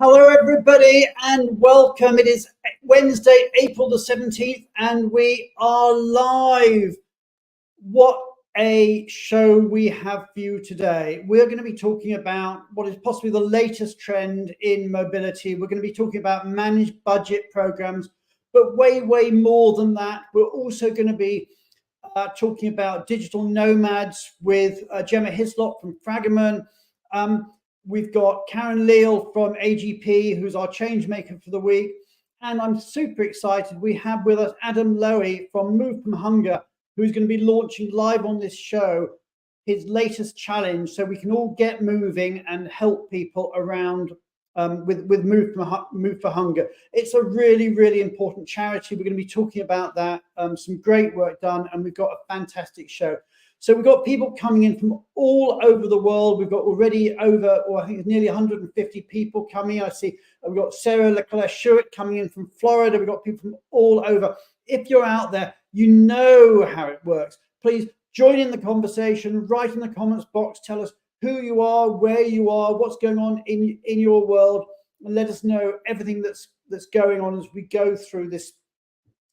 Hello, everybody, and welcome. It is Wednesday, April the 17th, and we are live. What a show we have for you today. We're going to be talking about what is possibly the latest trend in mobility. We're going to be talking about managed budget programs, but way more than that. We're also going to be talking about digital nomads with Gemma Hislop from Fragaman. We've got Karen Leal from AGP, who's our change maker for the week. And I'm super excited. We have with us Adam Lowy from Move from Hunger, who's going to be launching live on this show his latest challenge, so we can all get moving and help people around with Move for Hunger. It's a really important charity. We're going to be talking about that. Some great work done, and we've got a fantastic show. So we've got people coming in from all over the world. We've got already over, I think it's nearly 150 people coming. I see we've got Sarah Leclerc-Schuett coming in from Florida. We've got people from all over. If you're out there, you know how it works. Please join in the conversation, write in the comments box, tell us who you are, where you are, what's going on in your world, and let us know everything that's going on as we go through this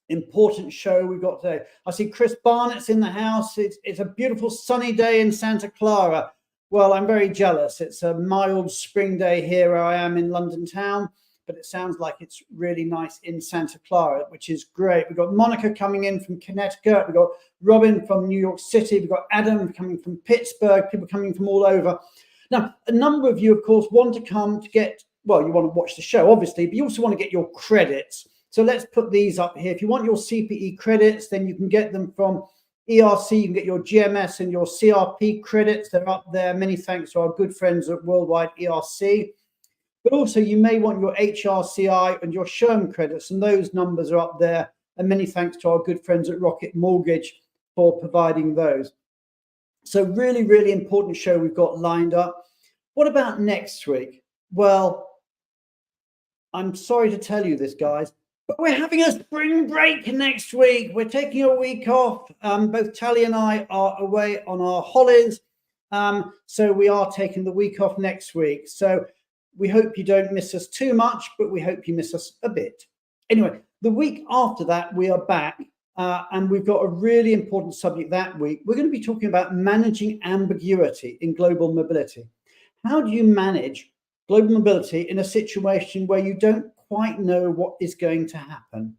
important show we've got today. I see Chris Barnett's in the house. It's a beautiful sunny day in Santa Clara. Well, I'm very jealous. It's a mild spring day here where I am in London town, but it sounds like it's really nice in Santa Clara, which is great. We've got Monica coming in from Connecticut. We've got Robin from New York City. We've got Adam coming from Pittsburgh, people coming from all over. Now, a number of you, of course, want to come to get, well, you want to watch the show, obviously, but you also want to get your credits. So let's put these up here. If you want your CPE credits, then you can get them from ERC. You can get your GMS and your CRP credits. They're up there. Many thanks to our good friends at Worldwide ERC. But also you may want your HRCI and your SHRM credits, and those numbers are up there. And many thanks to our good friends at Rocket Mortgage for providing those. So really important show we've got lined up. What about next week? Well, I'm sorry to tell you this, guys, but we're having a spring break next week. We're taking a week off. Both Tally and I are away on our holidays. So we are taking the week off next week. So we hope you don't miss us too much, but we hope you miss us a bit. Anyway, the week after that, we are back. And we've got a really important subject that week. We're going to be talking about managing ambiguity in global mobility. How do you manage global mobility in a situation where you don't quite know what is going to happen?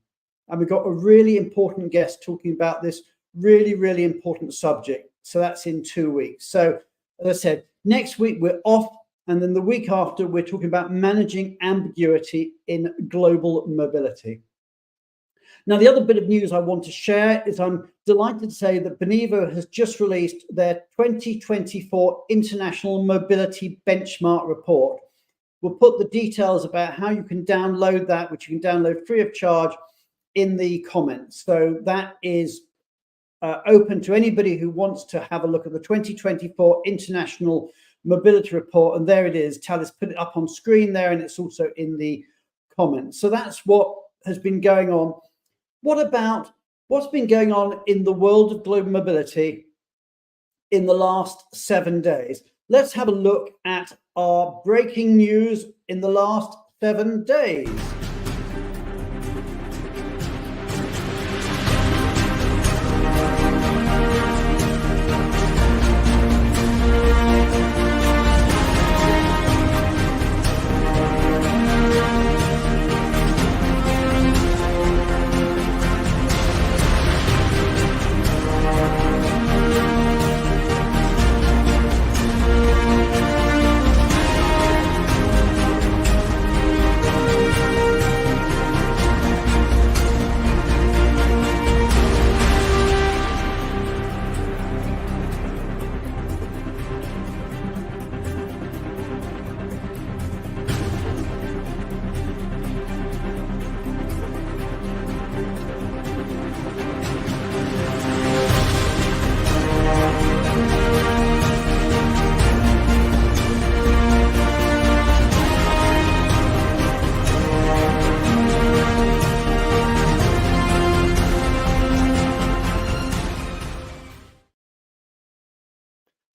And we've got a really important guest talking about this really important subject. So that's in 2 weeks. So as I said, next week we're off, and then the week after we're talking about managing ambiguity in global mobility. Now, the other bit of news I want to share is I'm delighted to say that Benevo has just released their 2024 International Mobility Benchmark Report. We'll put the details about how you can download that, which you can download free of charge, in the comments. So that is open to anybody who wants to have a look at the 2024 International Mobility Report. And there it is. Tally's put it up on screen there, and it's also in the comments. So that's what has been going on. What about what's been going on in the world of global mobility in the last 7 days? Let's have a look at our breaking news in the last 7 days.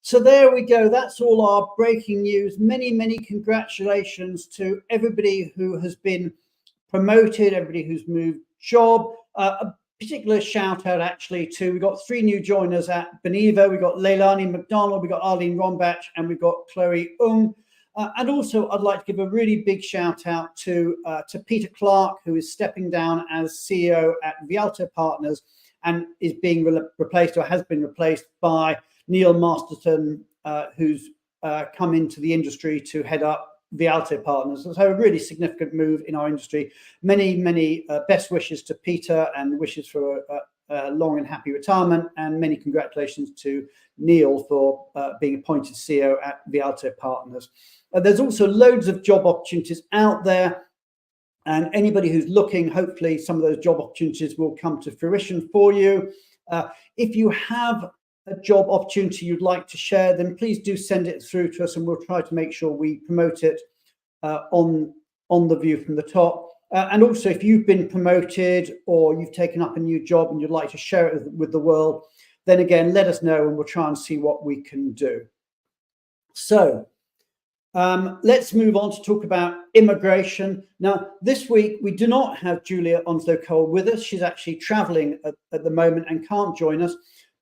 So there we go. That's all our breaking news. Many congratulations to everybody who has been promoted, everybody who's moved job. A particular shout out actually to, we've got 3 new joiners at Beneva. We've got Leilani McDonald, we've got Arlene Rombach, and we've got Chloe and also I'd like to give a really big shout out to Peter Clark, who is stepping down as CEO at Vialto Partners and is being replaced, or has been replaced, by Neil Masterton, who's come into the industry to head up Vialto Partners. So a really significant move in our industry. Many best wishes to Peter, and wishes for a long and happy retirement, and many congratulations to Neil for being appointed CEO at Vialto Partners. There's also loads of job opportunities out there, and anybody who's looking, hopefully some of those job opportunities will come to fruition for you. If you have a job opportunity you'd like to share, then please do send it through to us, and we'll try to make sure we promote it on the View from the Top. And also, if you've been promoted or you've taken up a new job and you'd like to share it with the world, then again, let us know and we'll try and see what we can do. So let's move on to talk about immigration. Now, this week, we do not have Julia Onslow-Cole with us. She's actually traveling at the moment and can't join us.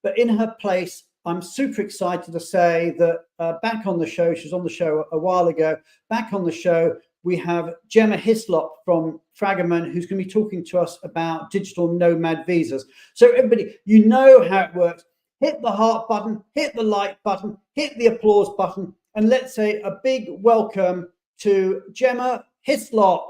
But in her place, I'm super excited to say that back on the show, she was on the show a while ago, back on the show, we have Gemma Hislop from Fragoman, who's going to be talking to us about digital nomad visas. So everybody, you know how it works. Hit the heart button, hit the like button, hit the applause button, and let's say a big welcome to Gemma Hislop.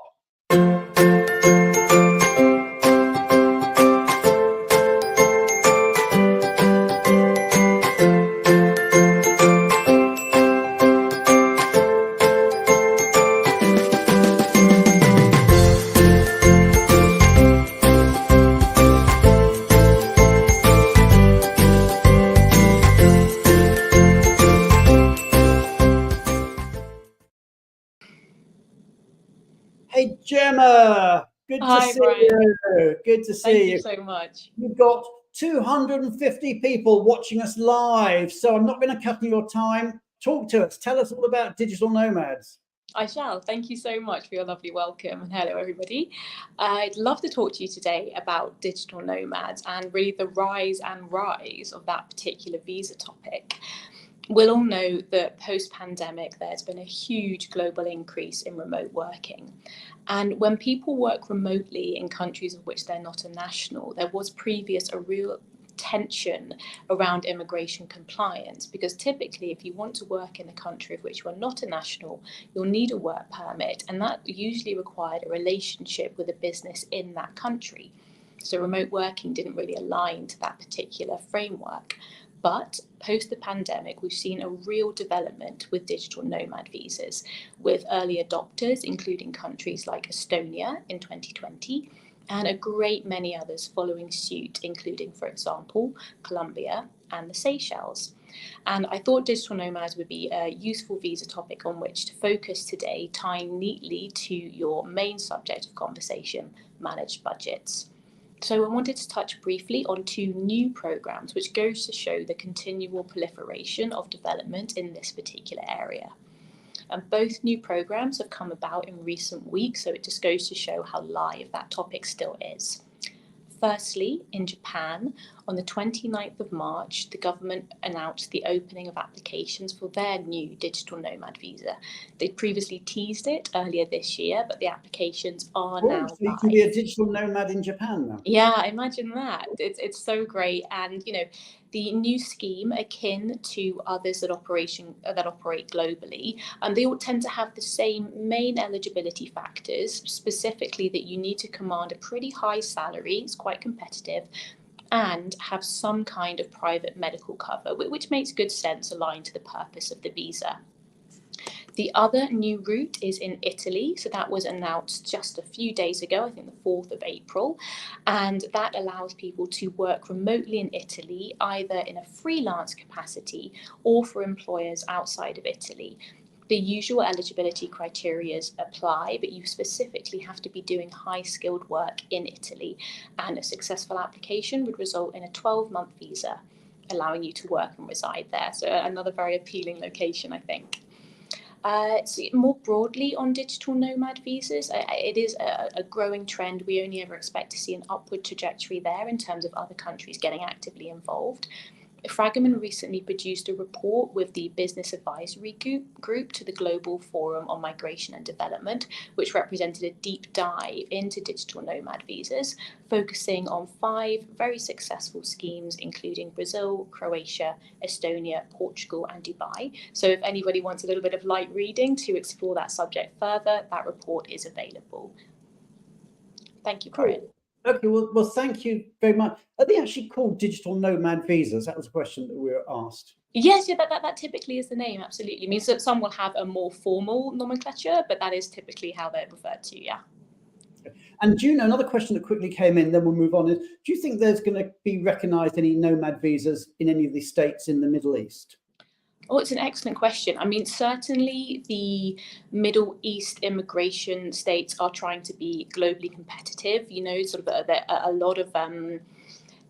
Hey Gemma, good to see you. Good to see you. Thank you so much. You've got 250 people watching us live, so I'm not going to cut your time. Talk to us. Tell us all about digital nomads. I shall. Thank you so much for your lovely welcome, and hello everybody. I'd love to talk to you today about digital nomads and really the rise of that particular visa topic. We'll all know that post-pandemic, there's been a huge global increase in remote working. And when people work remotely in countries of which they're not a national, there was a real tension around immigration compliance, because typically if you want to work in a country of which you are not a national, you'll need a work permit, and that usually required a relationship with a business in that country. So remote working didn't really align to that particular framework. But post the pandemic, we've seen a real development with digital nomad visas, with early adopters, including countries like Estonia in 2020, and a great many others following suit, including, for example, Colombia and the Seychelles. And I thought digital nomads would be a useful visa topic on which to focus today, tying neatly to your main subject of conversation, managed budgets. So I wanted to touch briefly on 2 new programs, which goes to show the continual proliferation of development in this particular area. And both new programs have come about in recent weeks, so it just goes to show how live that topic still is. Firstly, in Japan, on the 29th of March, the government announced the opening of applications for their new digital nomad visa. They'd previously teased it earlier this year, but the applications are now so you can be a digital nomad in Japan now. Yeah, imagine that. It's so great. And, the new scheme, akin to others that operate globally, they all tend to have the same main eligibility factors, specifically that you need to command a pretty high salary, it's quite competitive, and have some kind of private medical cover, which makes good sense aligned to the purpose of the visa. The other new route is in Italy. So that was announced just a few days ago, I think the 4th of April. And that allows people to work remotely in Italy, either in a freelance capacity or for employers outside of Italy. The usual eligibility criteria apply, but you specifically have to be doing high-skilled work in Italy. And a successful application would result in a 12-month visa. allowing you to work and reside there. So another very appealing location, I think. So more broadly on digital nomad visas, it is a growing trend. We only ever expect to see an upward trajectory there in terms of other countries getting actively involved. Fragomen recently produced a report with the Business Advisory Group to the Global Forum on Migration and Development, which represented a deep dive into digital nomad visas, focusing on 5 very successful schemes, including Brazil, Croatia, Estonia, Portugal, and Dubai. So if anybody wants a little bit of light reading to explore that subject further, that report is available. Thank you, Brian. Cool. Okay, well, thank you very much. Are they actually called digital nomad visas? That was a question that we were asked. Yes, yeah, that typically is the name, absolutely. It means that some will have a more formal nomenclature, but that is typically how they're referred to, yeah. And do you know, another question that quickly came in, then we'll move on, is do you think there's going to be recognised any nomad visas in any of the states in the Middle East? Oh, it's an excellent question. I mean, certainly the Middle East immigration states are trying to be globally competitive. You know, sort of a lot of,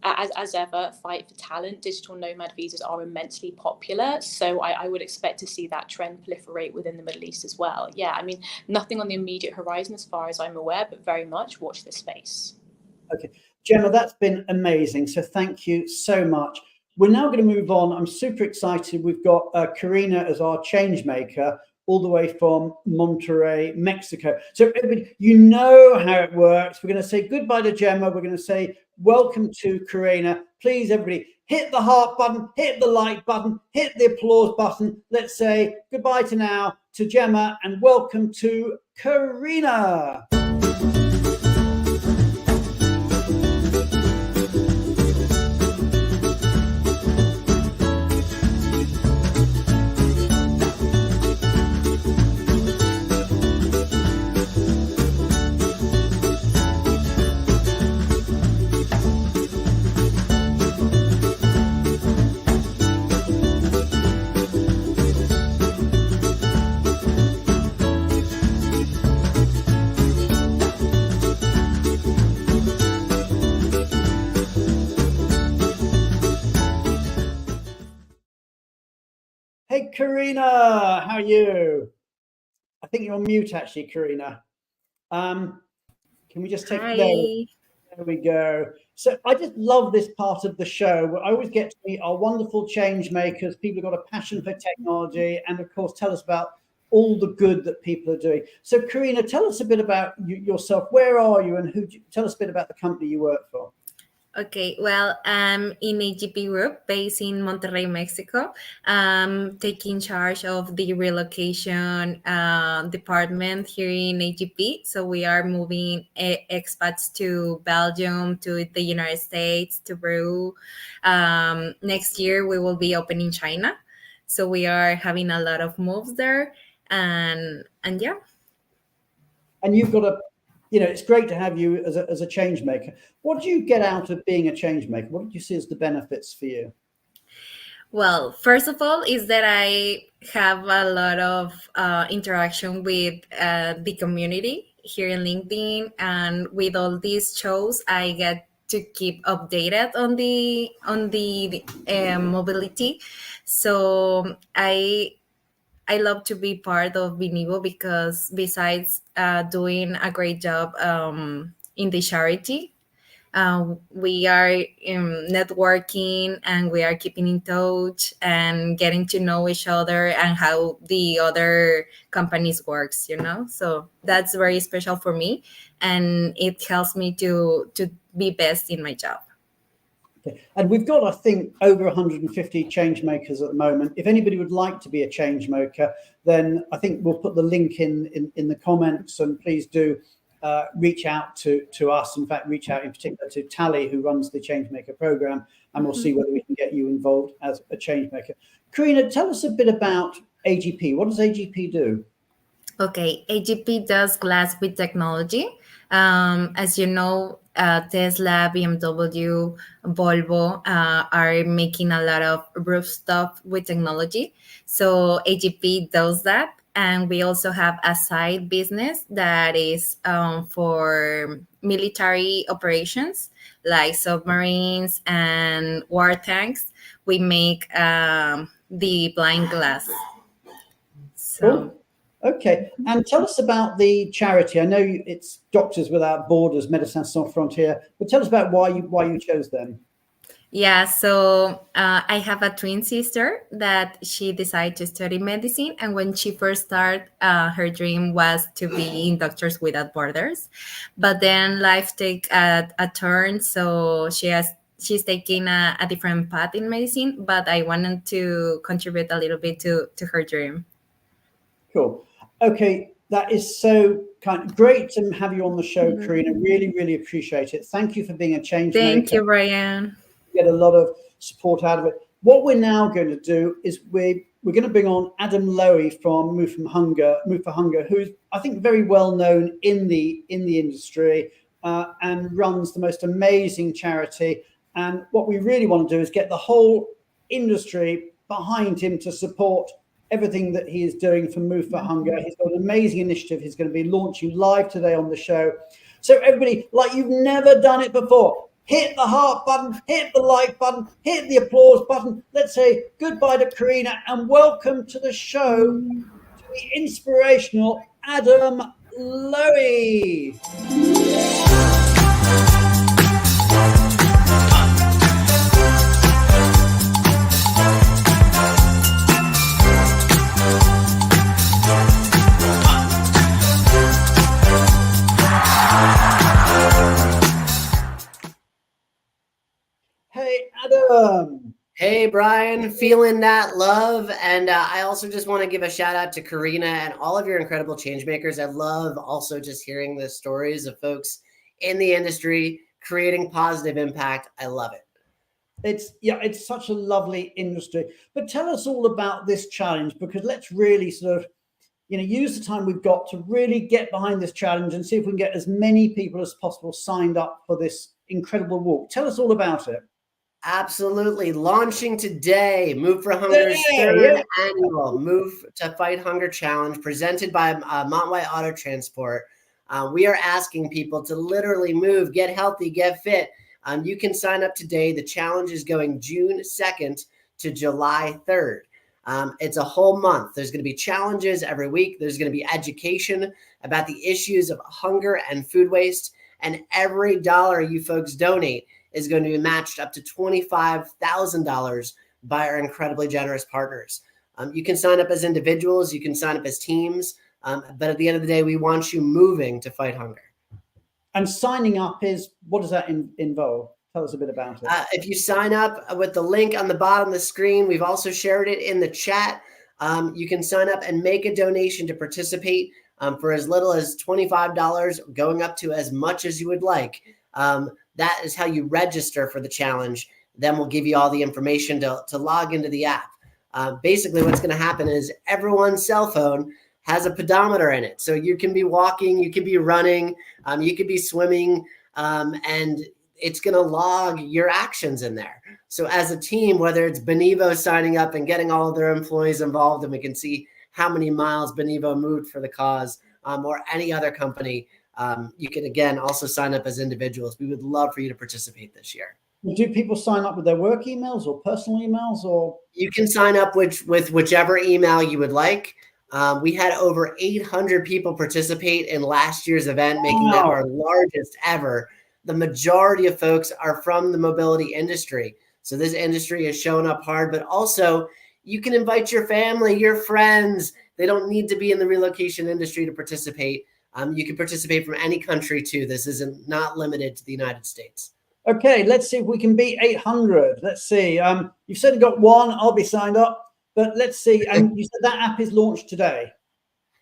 as ever, fight for talent. Digital nomad visas are immensely popular. So I would expect to see that trend proliferate within the Middle East as well. Yeah, I mean, nothing on the immediate horizon as far as I'm aware, but very much watch this space. Okay, Gemma, that's been amazing. So thank you so much. We're now going to move on. I'm super excited. We've got Karina as our change maker, all the way from Monterrey, Mexico. So everybody, you know how it works. We're going to say goodbye to Gemma. We're going to say welcome to Karina. Please, everybody, hit the heart button, hit the like button, hit the applause button. Let's say goodbye to now to Gemma and welcome to Karina. Hey, Karina, how are you? I think you're on mute, actually, Karina. Can we just take Hi. There we go. So I just love this part of the show. I always get to meet our wonderful change makers, people who've got a passion for technology, and of course, tell us about all the good that people are doing. So Karina, tell us a bit about yourself. Where are you, and tell us a bit about the company you work for. Okay, well, I'm in AGP Group based in Monterrey, Mexico, taking charge of the relocation department here in AGP. So we are moving expats to Belgium, to the United States, to Peru. Next year, we will be opening China. So we are having a lot of moves there. And yeah. And you've got it's great to have you as a change maker. What do you get out of being a change maker? What do you see as the benefits for you? Well, first of all, is that I have a lot of interaction with the community here in LinkedIn, and with all these shows, I get to keep updated on the mobility. So I love to be part of Binivo because besides doing a great job in the charity, we are networking, and we are keeping in touch and getting to know each other and how the other companies works, So that's very special for me, and it helps me to be best in my job. Okay. And we've got, I think, over 150 change makers at the moment. If anybody would like to be a change maker, then I think we'll put the link in the comments, and please do reach out to us. In fact, reach out in particular to Tally, who runs the change maker program, and we'll see whether we can get you involved as a change maker. Karina, tell us a bit about AGP. What does AGP do? Okay, AGP does glass with technology. As you know, Tesla, BMW, Volvo are making a lot of roof stuff with technology. So AGP does that. And we also have a side business that is for military operations like submarines and war tanks. We make the blind glass. So Cool. Okay, and tell us about the charity. I know it's Doctors Without Borders, Médecins Sans Frontières, but tell us about why you chose them. yeah, so I have a twin sister that she decided to study medicine, and when she first started, her dream was to be in Doctors Without Borders, but then life take a turn, so she's taking a different path in medicine. But I wanted to contribute a little bit to her dream. Cool. Okay, that is so great to have you on the show, Karina. Really, really appreciate it. Thank you for being a change Thank maker. you, Brian. Get a lot of support out of it. What we're now going to do is we're going to bring on Adam Lowy from Move for Hunger, who's I think very well known in the industry and runs the most amazing charity. And what we really want to do is get the whole industry behind him to support everything that he is doing for Move for Hunger. He's got an amazing initiative he's going to be launching live today on the show. So everybody, like you've never done it before, hit the heart button, hit the like button, hit the applause button. Let's say goodbye to Karina and welcome to the show to the inspirational Adam Lowy. Hey, Adam. Hey, Brian, feeling that love. And I also just want to give a shout out to Karina and all of your incredible change makers. I love also just hearing the stories of folks in the industry creating positive impact. I love it. It's such a lovely industry. But tell us all about this challenge, because let's really sort of, use the time we've got to really get behind this challenge and see if we can get as many people as possible signed up for this incredible walk. Tell us all about it. Absolutely. Launching today, Move for Hunger's third annual Move to Fight Hunger Challenge presented by Montway Auto Transport. We are asking people to literally move, get healthy, get fit. You can sign up today. The challenge is going June 2nd to July 3rd. It's a whole month. There's going to be challenges every week. There's going to be education about the issues of hunger and food waste. And every dollar you folks donate is going to be matched up to $25,000 by our incredibly generous partners. You can sign up as individuals, you can sign up as teams, but at the end of the day, we want you moving to fight hunger. And signing up what does that involve? Tell us a bit about it. If you sign up with the link on the bottom of the screen, we've also shared it in the chat. You can sign up and make a donation to participate for as little as $25, going up to as much as you would like. That is how you register for the challenge. Then we'll give you all the information to log into the app. Basically, what's going to happen is everyone's cell phone has a pedometer in it. So you can be walking, you can be running, you could be swimming, and it's going to log your actions in there. So as a team, whether it's Benevo signing up and getting all of their employees involved, and we can see how many miles Benevo moved for the cause, or any other company, you can, again, also sign up as individuals. We would love for you to participate this year. Do people sign up with their work emails or personal emails? Or you can sign up with whichever email you would like. We had over 800 people participate in last year's event, making that our largest ever. The majority of folks are from the mobility industry. So this industry is showing up hard, but also you can invite your family, your friends. They don't need to be in the relocation industry to participate. You can participate from any country too. This isn't not limited to the United States. Okay, let's see if we can beat 800. Let's see. You've certainly got one. I'll be signed up. But let's see. And you said that app is launched today.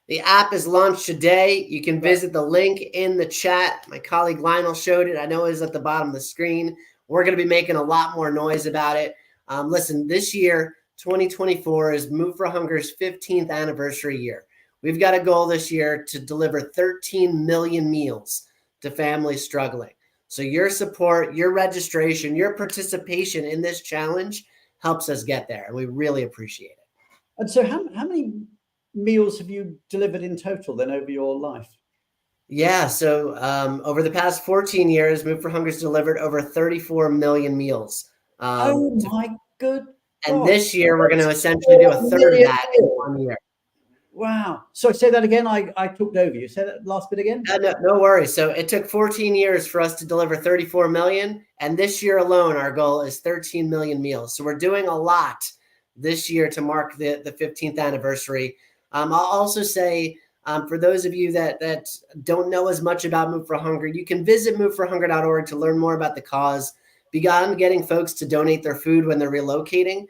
The app is launched today. You can visit the link in the chat. My colleague Lionel showed it. I know it is at the bottom of the screen. We're going to be making a lot more noise about it. Listen, this year, 2024, is Move for Hunger's 15th anniversary year. We've got a goal this year to deliver 13 million meals to families struggling. So your support, your registration, your participation in this challenge helps us get there, and we really appreciate it. And so how many meals have you delivered in total then over your life? Yeah, so over the past 14 years, Move for Hunger's delivered over 34 million meals. Oh my good And God. this year, we're going to essentially do a third of that in 1 year. Wow. So say that again. I talked over you. Say that last bit again. No worries. So it took 14 years for us to deliver 34 million. And this year alone, our goal is 13 million meals. So we're doing a lot this year to mark the 15th anniversary. I'll also say, for those of you that don't know as much about Move for Hunger, you can visit moveforhunger.org to learn more about the cause. Beyond getting folks to donate their food when they're relocating,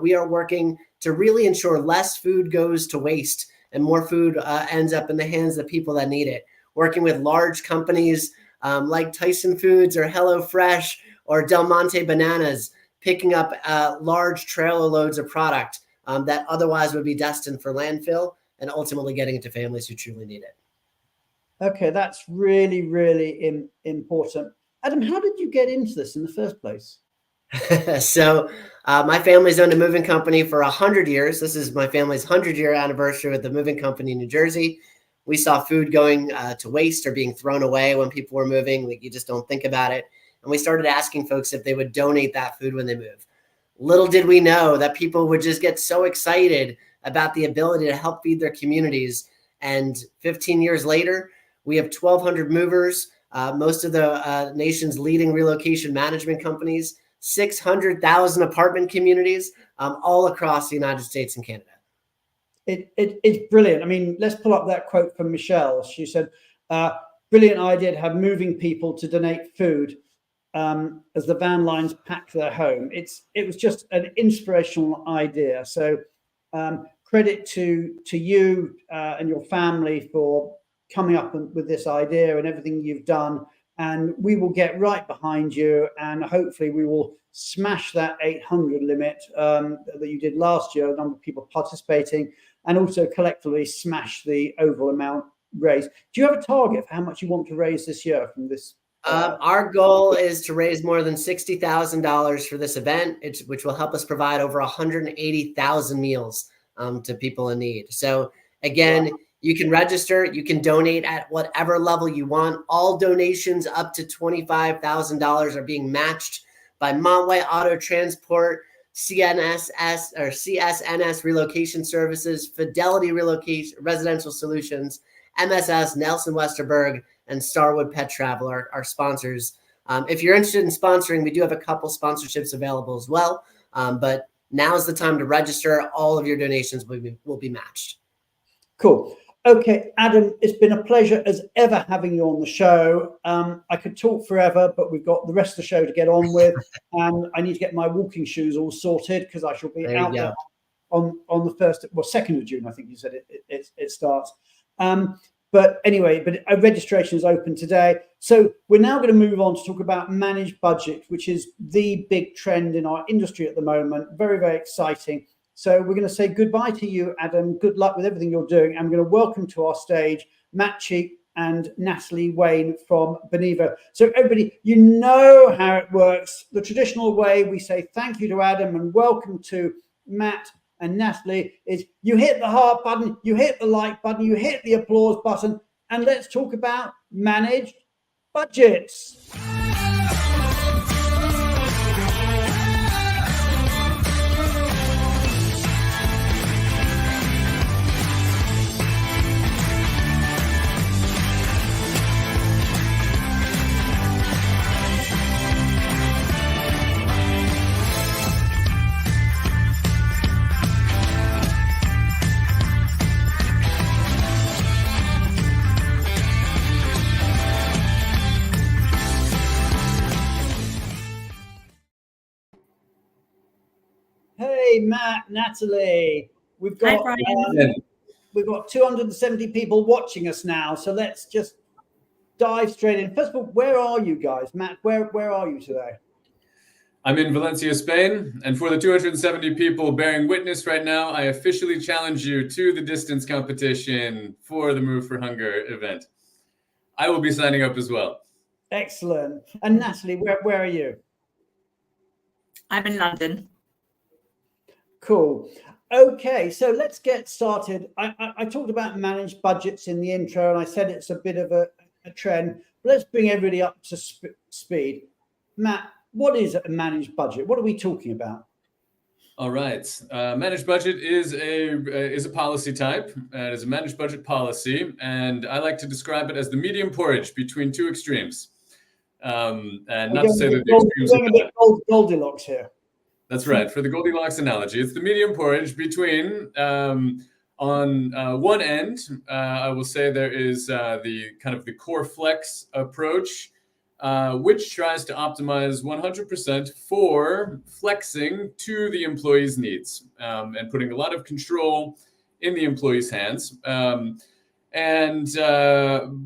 we are working to really ensure less food goes to waste and more food ends up in the hands of people that need it. Working with large companies like Tyson Foods or HelloFresh or Del Monte Bananas, picking up large trailer loads of product that otherwise would be destined for landfill and ultimately getting it to families who truly need it. Okay, that's really, really important. Adam, how did you get into this in the first place? So my family's owned a moving company for 100 years. This is my family's 100-year anniversary with the moving company in New Jersey. We saw food going to waste or being thrown away when people were moving. Like, you just don't think about it. And we started asking folks if they would donate that food when they move. Little did we know that people would just get so excited about the ability to help feed their communities. And 15 years later, we have 1,200 movers, most of the nation's leading relocation management companies, 600,000 apartment communities all across the United States and Canada. It's brilliant. I mean, let's pull up that quote from Michelle. She said, brilliant idea to have moving people to donate food as the van lines pack their home. It was just an inspirational idea. So credit to you and your family for coming up with this idea and everything you've done. And we will get right behind you, and hopefully we will smash that 800 limit that you did last year, the number of people participating, and also collectively smash the overall amount raised. Do you have a target for how much you want to raise this year from this? Our goal is to raise more than $60,000 for this event, which will help us provide over 180,000 meals to people in need. So again, wow. You can register, you can donate at whatever level you want. All donations up to $25,000 are being matched by Montway Auto Transport, CSNS Relocation Services, Fidelity Relocation Residential Solutions, MSS, Nelson Westerberg, and Starwood Pet Travel are our sponsors. If you're interested in sponsoring, we do have a couple sponsorships available as well. But now's the time to register. All of your donations will be matched. Cool. Okay, Adam, it's been a pleasure as ever having you on the show. I could talk forever, but we've got the rest of the show to get on with. And I need to get my walking shoes all sorted because I shall be out there on the 2nd of June, I think you said it starts. But anyway, registration is open today. So we're now going to move on to talk about managed budget, which is the big trend in our industry at the moment. Very, very exciting. So we're going to say goodbye to you, Adam. Good luck with everything you're doing. I'm going to welcome to our stage Matt Cheek and Natalie Wayne from Benevo. So everybody, you know how it works. The traditional way we say thank you to Adam and welcome to Matt and Natalie is you hit the heart button, you hit the like button, you hit the applause button, and let's talk about managed budgets. Hey, Matt, Natalie, we've got 270 people watching us now, so let's just dive straight in. First of all, where are you guys? Matt, where are you today? I'm in Valencia, Spain, and for the 270 people bearing witness right now, I officially challenge you to the distance competition for the Move for Hunger event. I will be signing up as well. Excellent. And Natalie, where are you? I'm in London. Cool. Okay, so let's get started. I talked about managed budgets in the intro, and I said it's a bit of a trend. But let's bring everybody up to speed. Matt, what is a managed budget? What are we talking about? All right. Managed budget is a policy type. It is a managed budget policy, and I like to describe it as the medium porridge between two extremes. And not to say that the extremes are bad. Goldilocks here. That's right. For the Goldilocks analogy, it's the medium porridge between, on one end, I will say there is the kind of the core flex approach, which tries to optimize 100% for flexing to the employee's needs, and putting a lot of control in the employee's hands. And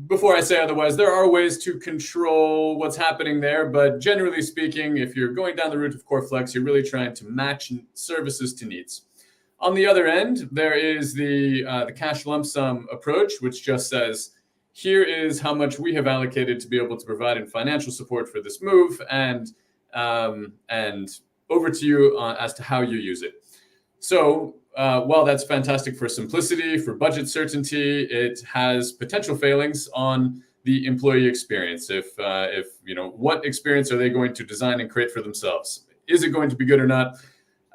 before I say otherwise, there are ways to control what's happening there. But generally speaking, if you're going down the route of core flex, you're really trying to match services to needs. On the other end, there is the cash lump sum approach, which just says, here is how much we have allocated to be able to provide in financial support for this move, and over to you as to how you use it. So while that's fantastic for simplicity, for budget certainty, it has potential failings on the employee experience. If what experience are they going to design and create for themselves? Is it going to be good or not?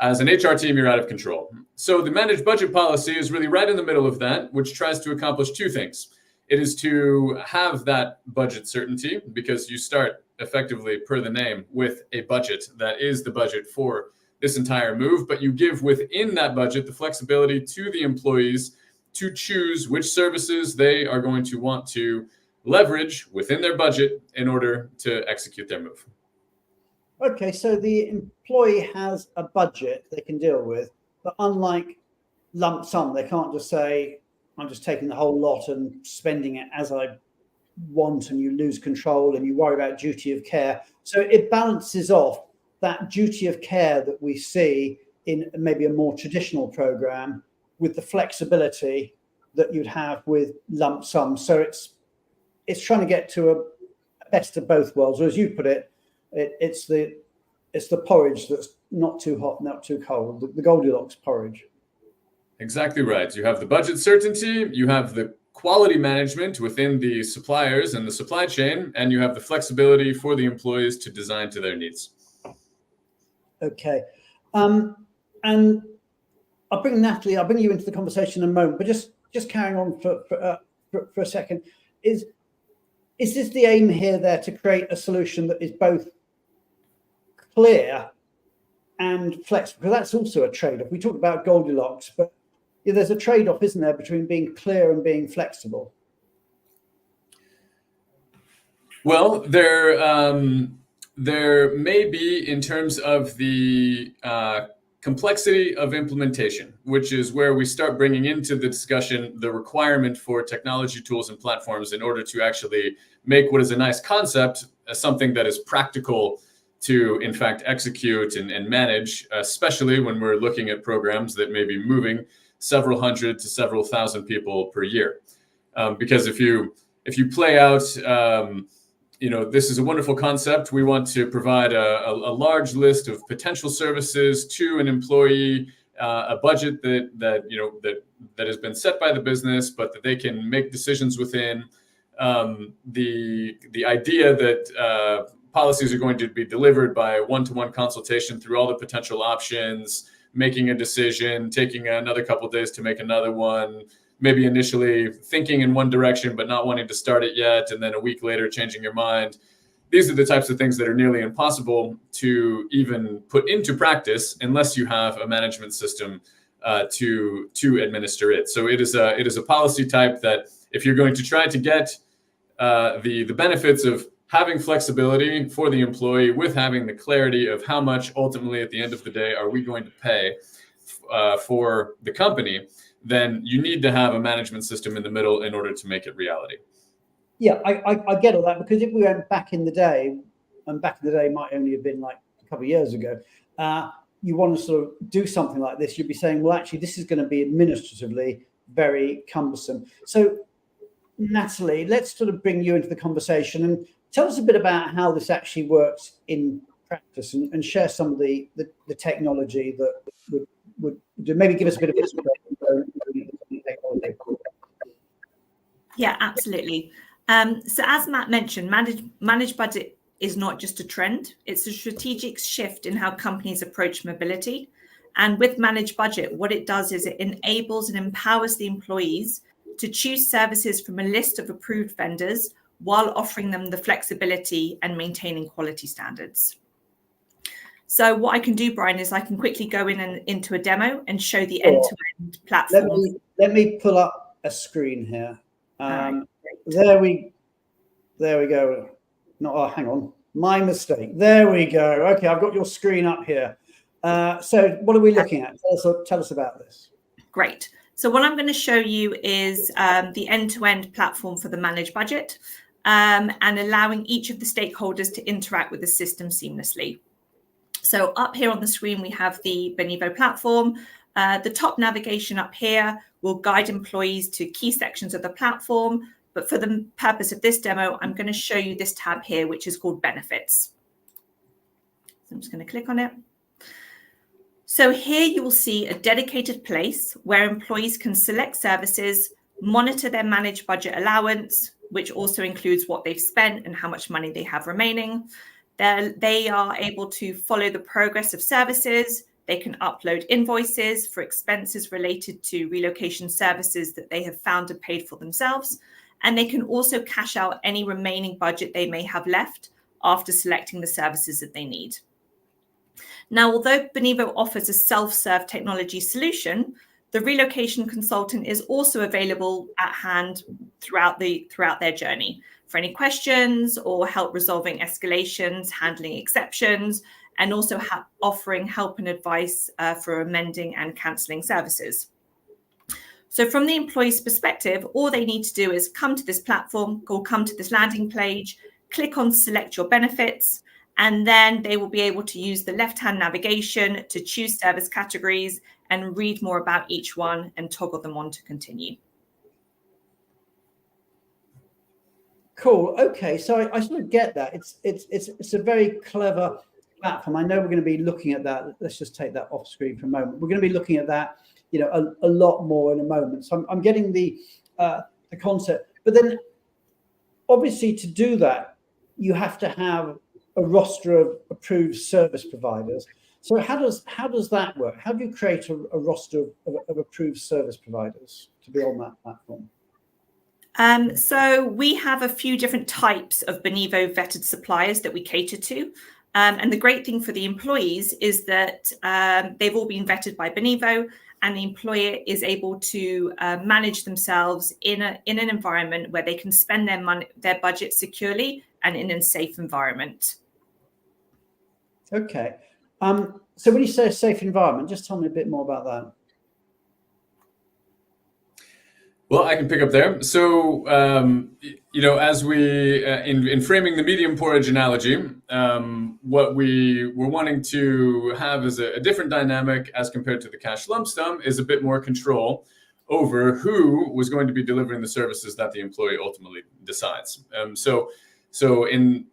As an HR team, you're out of control. So the managed budget policy is really right in the middle of that, which tries to accomplish two things. It is to have that budget certainty, because you start effectively, per the name, with a budget that is the budget for this entire move, but you give within that budget the flexibility to the employees to choose which services they are going to want to leverage within their budget in order to execute their move. Okay, so the employee has a budget they can deal with, but unlike lump sum, they can't just say, I'm just taking the whole lot and spending it as I want, and you lose control and you worry about duty of care. So it balances off that duty of care that we see in maybe a more traditional program with the flexibility that you'd have with lump sum. So it's trying to get to a best of both worlds, or as you put it, it's the porridge that's not too hot, not too cold, the Goldilocks porridge. Exactly right. You have the budget certainty, you have the quality management within the suppliers and the supply chain, and you have the flexibility for the employees to design to their needs. Okay. And I'll bring Natalie, I'll bring you into the conversation in a moment, but just carrying on for a second. Is this the aim here there to create a solution that is both clear and flexible? Because that's also a trade-off. We talk about Goldilocks, but there's a trade-off, isn't there, between being clear and being flexible? Well, there may be, in terms of the complexity of implementation, which is where we start bringing into the discussion the requirement for technology tools and platforms in order to actually make what is a nice concept something that is practical to, in fact, execute and manage, especially when we're looking at programs that may be moving several hundred to several thousand people per year. Because if you play out, this is a wonderful concept. We want to provide a large list of potential services to an employee, a budget that has been set by the business, but that they can make decisions within. The idea that policies are going to be delivered by one-to-one consultation through all the potential options, making a decision, taking another couple of days to make another one, maybe initially thinking in one direction but not wanting to start it yet, and then a week later changing your mind. These are the types of things that are nearly impossible to even put into practice unless you have a management system to administer it. So it is a policy type that, if you're going to try to get the benefits of having flexibility for the employee with having the clarity of how much ultimately at the end of the day are we going to pay for the company, then you need to have a management system in the middle in order to make it reality. Yeah, I get all that, because if we went back in the day, and back in the day might only have been like a couple of years ago, you want to sort of do something like this, you'd be saying, well, actually, this is going to be administratively very cumbersome. So, Natalie, let's sort of bring you into the conversation and tell us a bit about how this actually works in practice, and share some of the technology that maybe give us a bit of history. Yeah, absolutely. So as Matt mentioned, managed budget is not just a trend, it's a strategic shift in how companies approach mobility. And with managed budget, what it does is it enables and empowers the employees to choose services from a list of approved vendors while offering them the flexibility and maintaining quality standards. So what I can do, Brian, is I can quickly go in and into a demo and show the end-to-end platform. Let me pull up a screen here. There we go. No, oh, hang on, my mistake. There we go. Okay, I've got your screen up here. So what are we looking at? Tell us about this. Great. So what I'm going to show you is the end-to-end platform for the managed budget and allowing each of the stakeholders to interact with the system seamlessly. So up here on the screen, we have the Benevo platform. The top navigation up here will guide employees to key sections of the platform. But for the purpose of this demo, I'm going to show you this tab here, which is called Benefits. So I'm just going to click on it. So here you will see a dedicated place where employees can select services, monitor their managed budget allowance, which also includes what they've spent and how much money they have remaining. They are able to follow the progress of services. They can upload invoices for expenses related to relocation services that they have found and paid for themselves. And they can also cash out any remaining budget they may have left after selecting the services that they need. Now, although Benevo offers a self-serve technology solution, the relocation consultant is also available at hand throughout their journey for any questions or help resolving escalations, handling exceptions, and also offering help and advice for amending and cancelling services. So from the employee's perspective, all they need to do is come to this platform or come to this landing page, click on select your benefits, and then they will be able to use the left-hand navigation to choose service categories and read more about each one and toggle them on to continue. Cool. Okay, so I sort of get that. It's a very clever platform. I know we're going to be looking at that. Let's just take that off screen for a moment. We're going to be looking at that, a lot more in a moment. So I'm getting the concept. But then, obviously, to do that, you have to have a roster of approved service providers. So how does that work? How do you create a roster of approved service providers to be on that platform? So we have a few different types of Benevo vetted suppliers that we cater to. And the great thing for the employees is that they've all been vetted by Benevo, and the employer is able to manage themselves in an environment where they can spend their budget securely and in a safe environment. Okay. So when you say a safe environment, just tell me a bit more about that. Well, I can pick up there. So, as we, in framing the medium porridge analogy, what we were wanting to have as a different dynamic as compared to the cash lump sum is a bit more control over who was going to be delivering the services that the employee ultimately decides. So in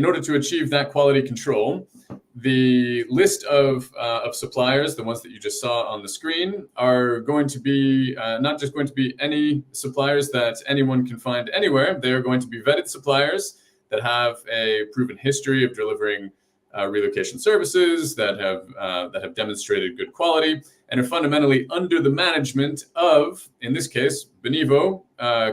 order to achieve that quality control, the list of suppliers, the ones that you just saw on the screen, are going to be not just going to be any suppliers that anyone can find anywhere. They are going to be vetted suppliers that have a proven history of delivering relocation services, that have demonstrated good quality, and are fundamentally under the management of, in this case, Benevo,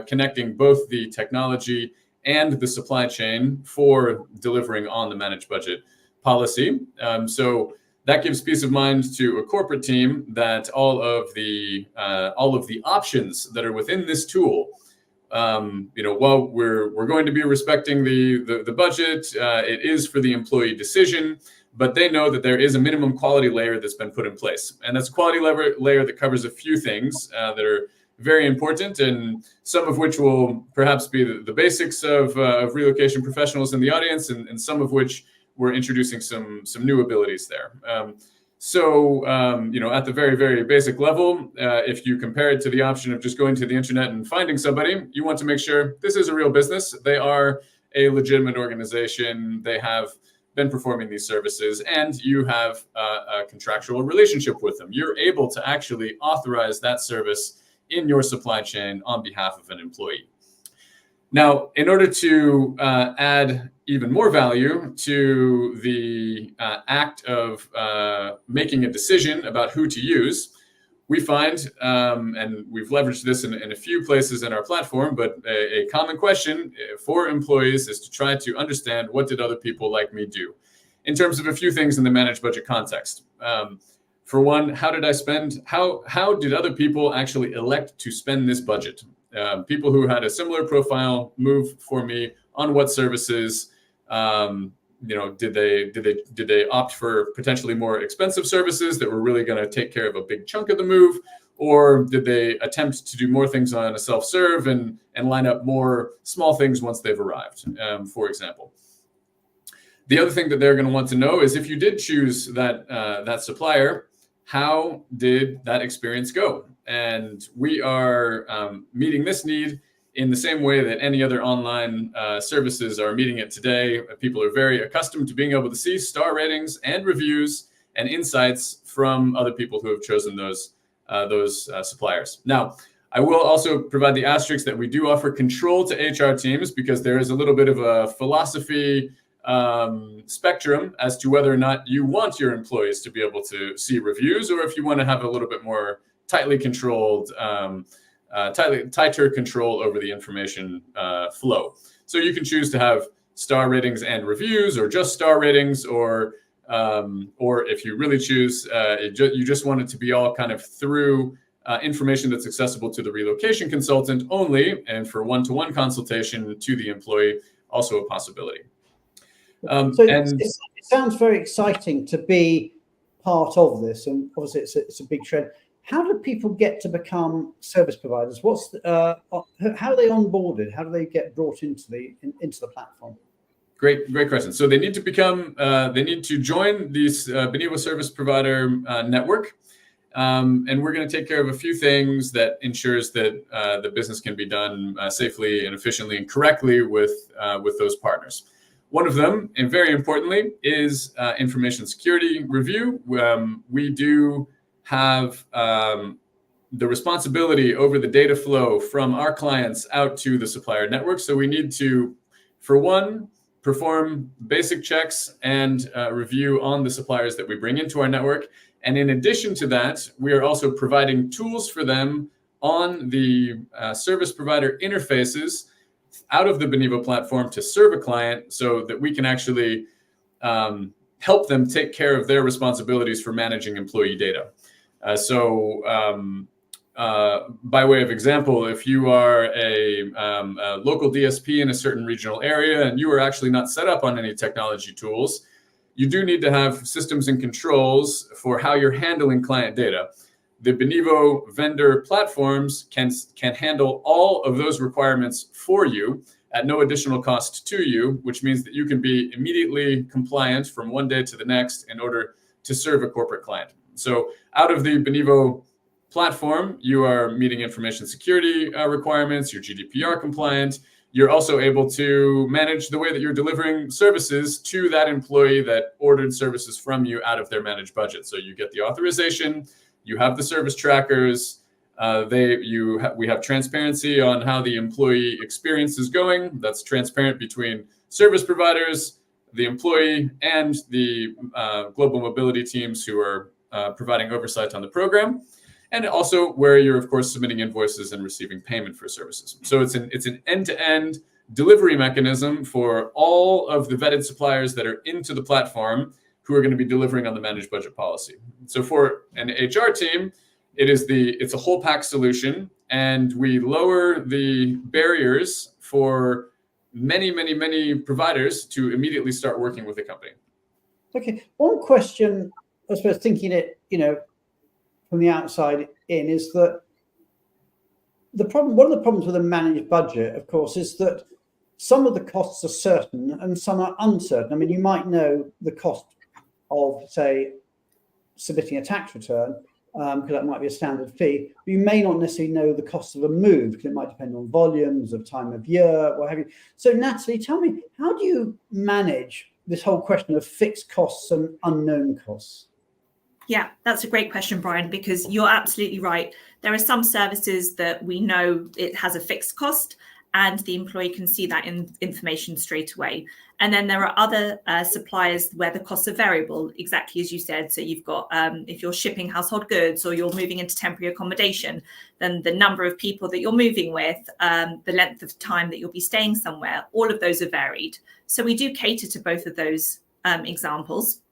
connecting both the technology and the supply chain for delivering on the managed budget policy. So that gives peace of mind to a corporate team that all of the options that are within this tool, while we're going to be respecting the budget, it is for the employee decision, but they know that there is a minimum quality layer that's been put in place, and that's a quality layer that covers a few things that are very important, and some of which will perhaps be the basics of relocation professionals in the audience, and some of which we're introducing some new abilities there. At the very, very basic level, if you compare it to the option of just going to the internet and finding somebody, you want to make sure this is a real business. They are a legitimate organization. They have been performing these services and you have a contractual relationship with them. You're able to actually authorize that service in your supply chain on behalf of an employee. Now, in order to add even more value to the act of making a decision about who to use, we find, and we've leveraged this in a few places in our platform, but a common question for employees is to try to understand, what did other people like me do? In terms of a few things in the managed budget context. For one, how did I spend? How did other people actually elect to spend this budget? People who had a similar profile move for me on what services. Did they opt for potentially more expensive services that were really going to take care of a big chunk of the move, or did they attempt to do more things on a self-serve and line up more small things once they've arrived, for example? The other thing that they're going to want to know is, if you did choose that supplier, how did that experience go? And we are meeting this need in the same way that any other online services are meeting it today. People are very accustomed to being able to see star ratings and reviews and insights from other people who have chosen those suppliers. Now, I will also provide the asterisk that we do offer control to HR teams, because there is a little bit of a philosophy spectrum as to whether or not you want your employees to be able to see reviews, or if you want to have a little bit more tightly controlled, tighter control over the information flow. So you can choose to have star ratings and reviews, or just star ratings, or if you really choose, you just want it to be all kind of through information that's accessible to the relocation consultant only, and for one-to-one consultation to the employee, also a possibility. It sounds very exciting to be part of this, and obviously it's a big trend. How do people get to become service providers? How are they onboarded? How do they get brought into the platform? Great question. So they need to join this Benevo Service Provider Network, and we're going to take care of a few things that ensures that the business can be done safely and efficiently and correctly with those partners. One of them, and very importantly, is information security review. We do have the responsibility over the data flow from our clients out to the supplier network. So we need to, for one, perform basic checks and review on the suppliers that we bring into our network. And in addition to that, we are also providing tools for them on the service provider interfaces out of the Benevo platform to serve a client, so that we can actually help them take care of their responsibilities for managing employee data. By way of example, if you are a local DSP in a certain regional area and you are actually not set up on any technology tools, you do need to have systems and controls for how you're handling client data. The Benevo vendor platforms can handle all of those requirements for you at no additional cost to you, which means that you can be immediately compliant from one day to the next in order to serve a corporate client. So out of the Benevo platform, you are meeting information security requirements, you're GDPR compliant. You're also able to manage the way that you're delivering services to that employee that ordered services from you out of their managed budget. So you get the authorization, you have the service trackers, we have transparency on how the employee experience is going. That's transparent between service providers, the employee, and the global mobility teams who are providing oversight on the program, and also where you're, of course, submitting invoices and receiving payment for services. So it's an end-to-end delivery mechanism for all of the vetted suppliers that are into the platform who are going to be delivering on the managed budget policy. So for an HR team, it's a whole pack solution, and we lower the barriers for many providers to immediately start working with the company. Okay, one question, I suppose, thinking it, from the outside in, is that one of the problems with a managed budget, of course, is that some of the costs are certain and some are uncertain. I mean, you might know the cost of, say, submitting a tax return, because that might be a standard fee. But you may not necessarily know the cost of a move, because it might depend on volumes, of time of year, what have you. So Natalie, tell me, how do you manage this whole question of fixed costs and unknown costs? Yeah, that's a great question, Brian, because you're absolutely right. There are some services that we know it has a fixed cost and the employee can see that information straight away. And then there are other suppliers where the costs are variable, exactly as you said. So you've got, if you're shipping household goods or you're moving into temporary accommodation, then the number of people that you're moving with, the length of time that you'll be staying somewhere, all of those are varied. So we do cater to both of those examples.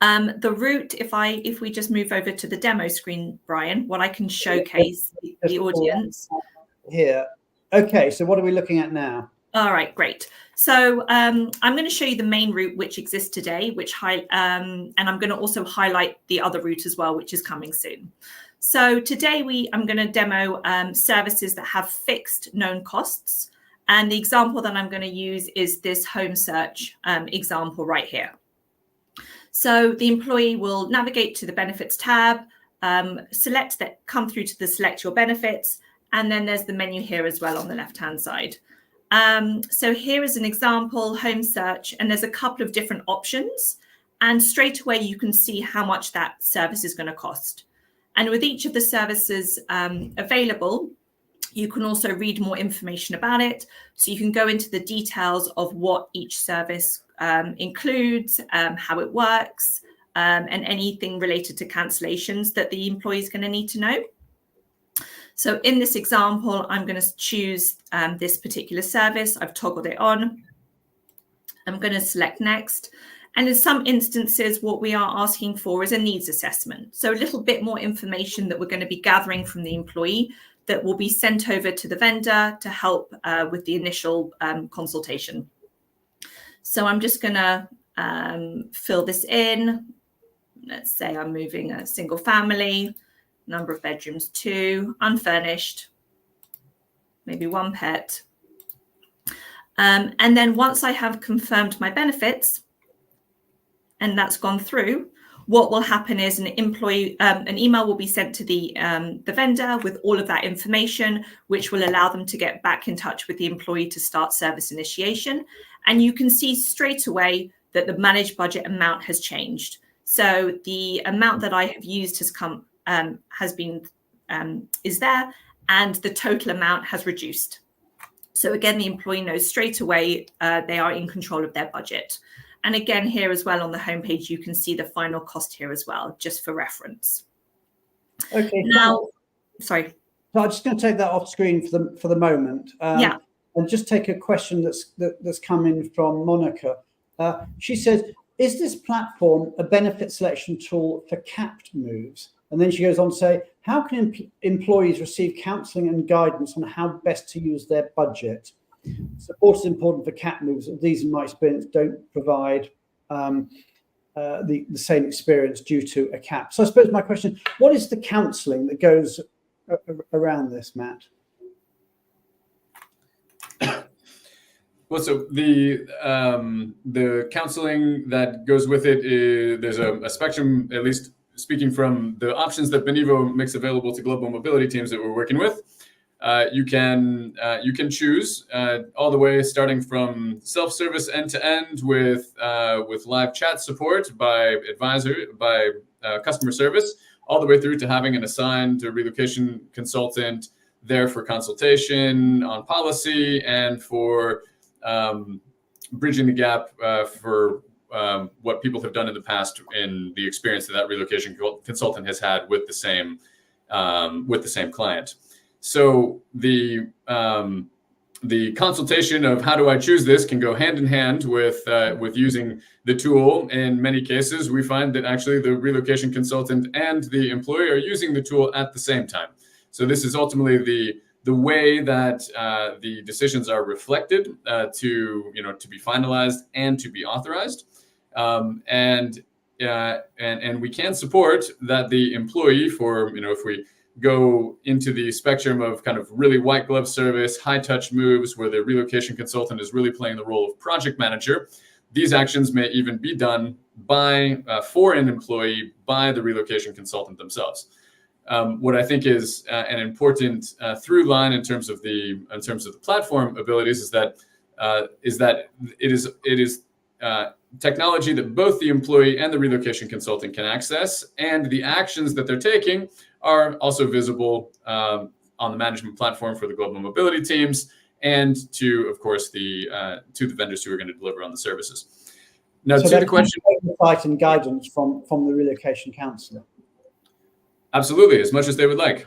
The route, if we just move over to the demo screen, Brian, what I can showcase the audience. Here. Okay, so what are we looking at now? All right, great. So I'm going to show you the main route which exists today, and I'm going to also highlight the other route as well, which is coming soon. So today I'm going to demo services that have fixed known costs. And the example that I'm going to use is this home search example right here. So the employee will navigate to the benefits tab, select that, come through to the select your benefits, and then there's the menu here as well on the left-hand side. So here is an example, home search, and there's a couple of different options. And straight away, you can see how much that service is going to cost. And with each of the services available, you can also read more information about it. So you can go into the details of what each service includes, how it works, and anything related to cancellations that the employee is going to need to know. So in this example, I'm going to choose this particular service. I've toggled it on. I'm going to select next. And in some instances, what we are asking for is a needs assessment. So a little bit more information that we're going to be gathering from the employee that will be sent over to the vendor to help with the initial consultation. So I'm just going to fill this in. Let's say I'm moving a single family, number of bedrooms 2, unfurnished, maybe 1 pet. And then once I have confirmed my benefits, and that's gone through, what will happen is an email will be sent to the vendor with all of that information, which will allow them to get back in touch with the employee to start service initiation. And you can see straight away that the managed budget amount has changed. So the amount that I have used has come, is there, and the total amount has reduced. So again, the employee knows straight away they are in control of their budget. And again, here as well on the homepage, you can see the final cost here as well, just for reference. Okay. Now, sorry. So I'm just going to take that off screen for the moment. Yeah. And just take a question that's come in from Monica. She says, is this platform a benefit selection tool for capped moves? And then she goes on to say, how can employees receive counselling and guidance on how best to use their budget? Support is important for cap moves. These, in my experience, don't provide the same experience due to a cap. So I suppose my question, what is the counselling that goes around this, Matt? Well, so the counseling that goes with it is there's a spectrum, at least speaking from the options that Benevo makes available to global mobility teams that we're working with. You can choose all the way starting from self-service end-to-end with live chat support by customer service, all the way through to having an assigned relocation consultant there for consultation on policy and for bridging the gap for what people have done in the past in the experience that relocation consultant has had with the same client. So the consultation of how do I choose this can go hand in hand with using the tool. In many cases, we find that actually the relocation consultant and the employer are using the tool at the same time. So this is ultimately the way that the decisions are reflected to be finalized and to be authorized. And we can support that the employee for, if we go into the spectrum of kind of really white glove service, high touch moves where the relocation consultant is really playing the role of project manager. These actions may even be done for an employee by the relocation consultant themselves. What I think is an important through line in terms of the platform abilities is that it is technology that both the employee and the relocation consultant can access, and the actions that they're taking are also visible on the management platform for the global mobility teams, and to, of course, the vendors who are going to deliver on the services. Now, so to the question, oversight and guidance from the relocation counsellor. Absolutely, as much as they would like,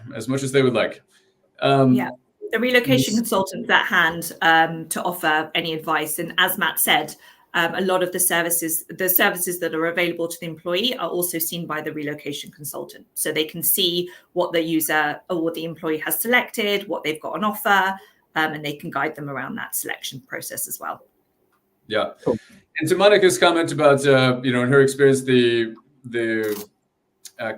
Yeah, the relocation consultant's at hand to offer any advice. And as Matt said, a lot of the services that are available to the employee are also seen by the relocation consultant. So they can see what the user or what the employee has selected, what they've got on offer, and they can guide them around that selection process as well. Yeah. Cool. And to Monica's comment about, in her experience, the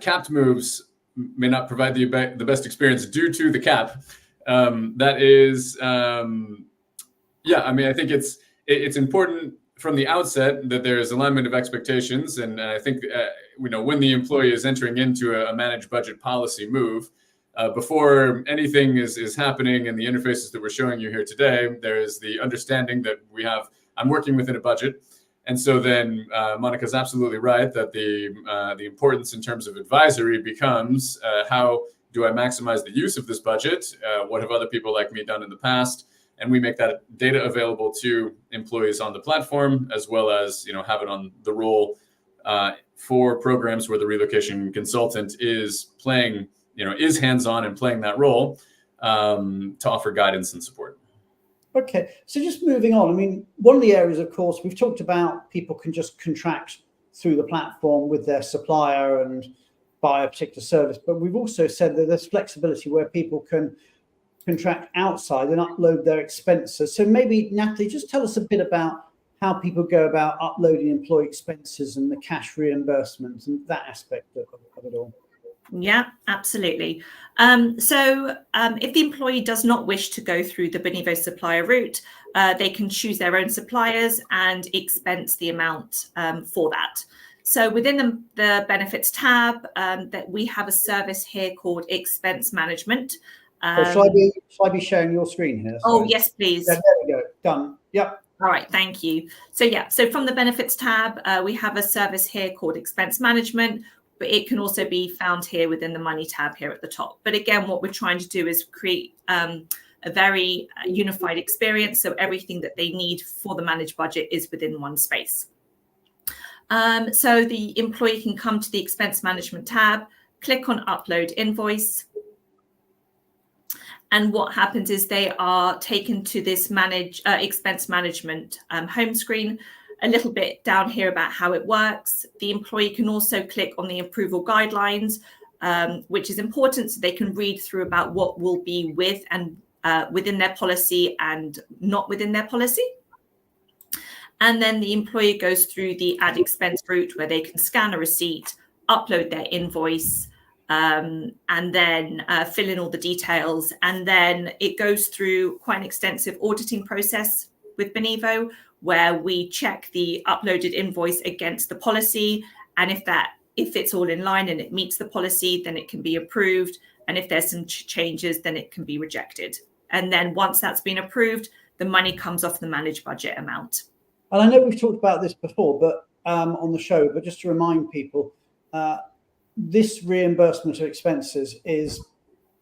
capped moves may not provide the best experience due to the cap. That is, I think it's important from the outset that there is alignment of expectations. And I think, when the employee is entering into a managed budget policy move, before anything is happening in the interfaces that we're showing you here today, there is the understanding that I'm working within a budget. And so then Monica's absolutely right that the importance in terms of advisory becomes how do I maximize the use of this budget? What have other people like me done in the past? And we make that data available to employees on the platform, as well as have it on the roll for programs where the relocation consultant is playing, is hands-on and playing that role to offer guidance and support. Okay, so just moving on. I mean, one of the areas, of course, we've talked about people can just contract through the platform with their supplier and buy a particular service, but we've also said that there's flexibility where people can contract outside and upload their expenses. So maybe, Natalie, just tell us a bit about how people go about uploading employee expenses and the cash reimbursement and that aspect of it all. Yeah, absolutely. So if the employee does not wish to go through the Benivo supplier route, they can choose their own suppliers and expense the amount for that. So within the benefits tab, that we have a service here called expense management. So shall I be sharing your screen here? Sorry. Oh, yes, please. Yeah, there we go. Done. Yep. All right, thank you. So from the benefits tab, we have a service here called expense management, but it can also be found here within the money tab here at the top. But again, what we're trying to do is create a very unified experience. So everything that they need for the managed budget is within one space. So the employee can come to the expense management tab, click on upload invoice. And what happens is they are taken to this expense management home screen. A little bit down here about how it works. The employee can also click on the approval guidelines, which is important so they can read through about what will be with and within their policy and not within their policy. And then the employee goes through the add expense route where they can scan a receipt, upload their invoice, and then fill in all the details. And then it goes through quite an extensive auditing process with Benivo, where we check the uploaded invoice against the policy. And if it's all in line and it meets the policy, then it can be approved. And if there's some changes, then it can be rejected. And then once that's been approved, the money comes off the managed budget amount. And I know we've talked about this before, but on the show, but just to remind people, this reimbursement of expenses is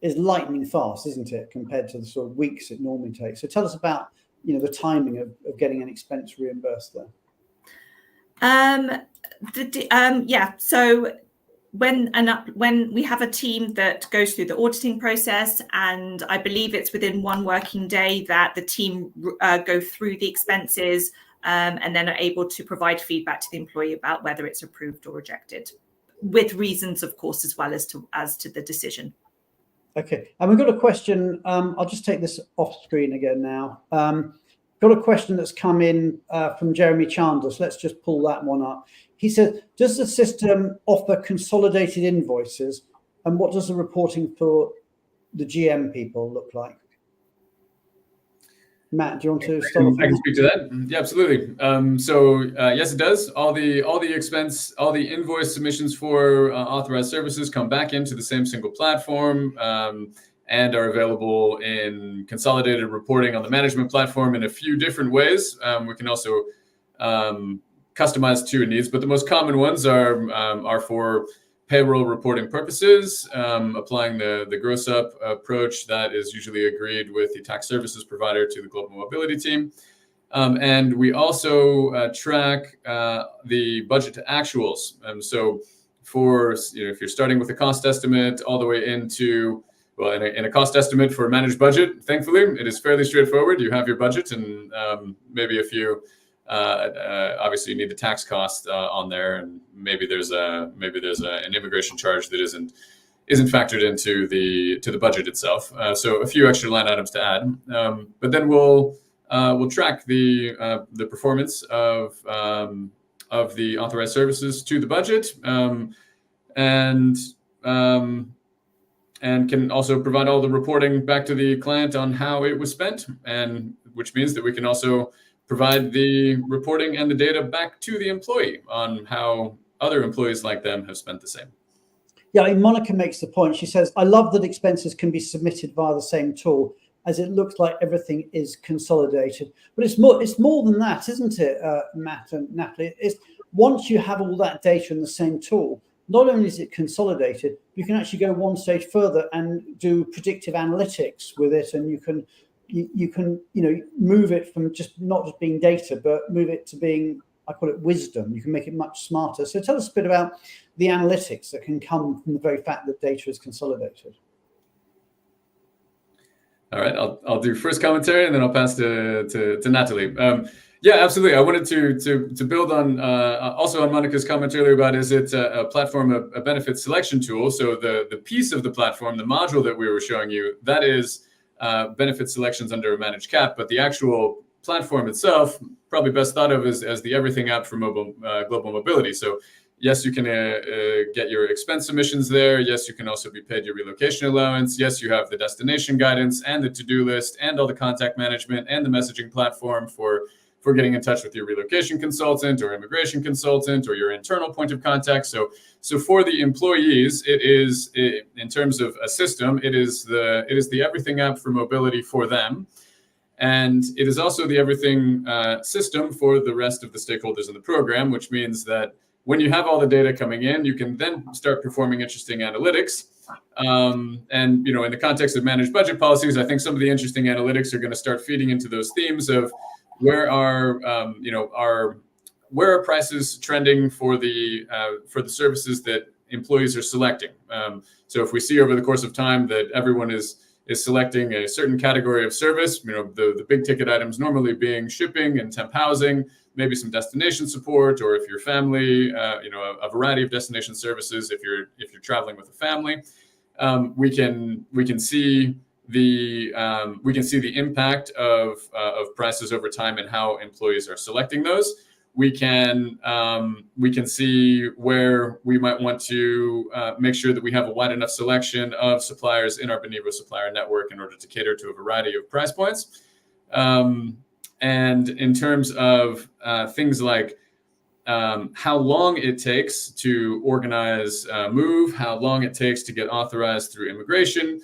lightning fast, isn't it, compared to the sort of weeks it normally takes. So tell us about the timing of getting an expense reimbursed there. So when we have a team that goes through the auditing process, and I believe it's within one working day that the team go through the expenses and then are able to provide feedback to the employee about whether it's approved or rejected, with reasons, of course, as well as to the decision. Okay, and we've got a question. I'll just take this off screen again now. Got a question that's come in from Jeremy Chandler. So let's just pull that one up. He said, does the system offer consolidated invoices? And what does the reporting for the GM people look like? Matt, do you want to start? I can speak to that. Yeah, absolutely. Yes, it does. All the invoice submissions for authorized services come back into the same single platform and are available in consolidated reporting on the management platform in a few different ways. We can also customized to your needs, but the most common ones are for payroll reporting purposes, applying the gross up approach that is usually agreed with the tax services provider to the global mobility team. And we also track the budget to actuals. So for, if you're starting with a cost estimate all the way into, well, in a cost estimate for a managed budget, thankfully, it is fairly straightforward. You have your budget and maybe a few, obviously you need the tax cost on there, and maybe there's an immigration charge that isn't factored into the budget itself. So a few extra line items to add, but then we'll track the performance of the authorized services to the budget, and can also provide all the reporting back to the client on how it was spent, and which means that we can also provide the reporting and the data back to the employee on how other employees like them have spent the same. Yeah, I mean, Monica makes the point. She says, I love that expenses can be submitted via the same tool, as it looks like everything is consolidated. But it's more than that, isn't it, Matt and Natalie? It's once you have all that data in the same tool, not only is it consolidated, you can actually go one stage further and do predictive analytics with it, and you can move it from not just being data, but move it to being, I call it wisdom. You can make it much smarter. So tell us a bit about the analytics that can come from the very fact that data is consolidated. All right, I'll do first commentary, and then I'll pass to Natalie. Yeah, absolutely. I wanted to build on also on Monica's comment earlier about, is it a platform, a benefit selection tool? So the piece of the platform, the module that we were showing you, that is benefit selections under a managed cap, but the actual platform itself, probably best thought of as the everything app for global mobility. So yes, you can get your expense submissions there. Yes, you can also be paid your relocation allowance. Yes, you have the destination guidance and the to-do list and all the contact management and the messaging platform for getting in touch with your relocation consultant or immigration consultant or your internal point of contact. So for the employees, it is, in terms of a system, it is the everything app for mobility for them. And it is also the everything system for the rest of the stakeholders in the program, which means that when you have all the data coming in, you can then start performing interesting analytics. And in the context of managed budget policies, I think some of the interesting analytics are going to start feeding into those themes of where are prices trending for the services that employees are selecting. So if we see over the course of time that everyone is selecting a certain category of service, the big ticket items normally being shipping and temp housing, maybe some destination support, or if your family, a variety of destination services. If you're traveling with a family, we can see the impact of prices over time and how employees are selecting those. We can see where we might want to make sure that we have a wide enough selection of suppliers in our Benevo supplier network in order to cater to a variety of price points. And in terms of things like how long it takes to organize a move, how long it takes to get authorized through immigration,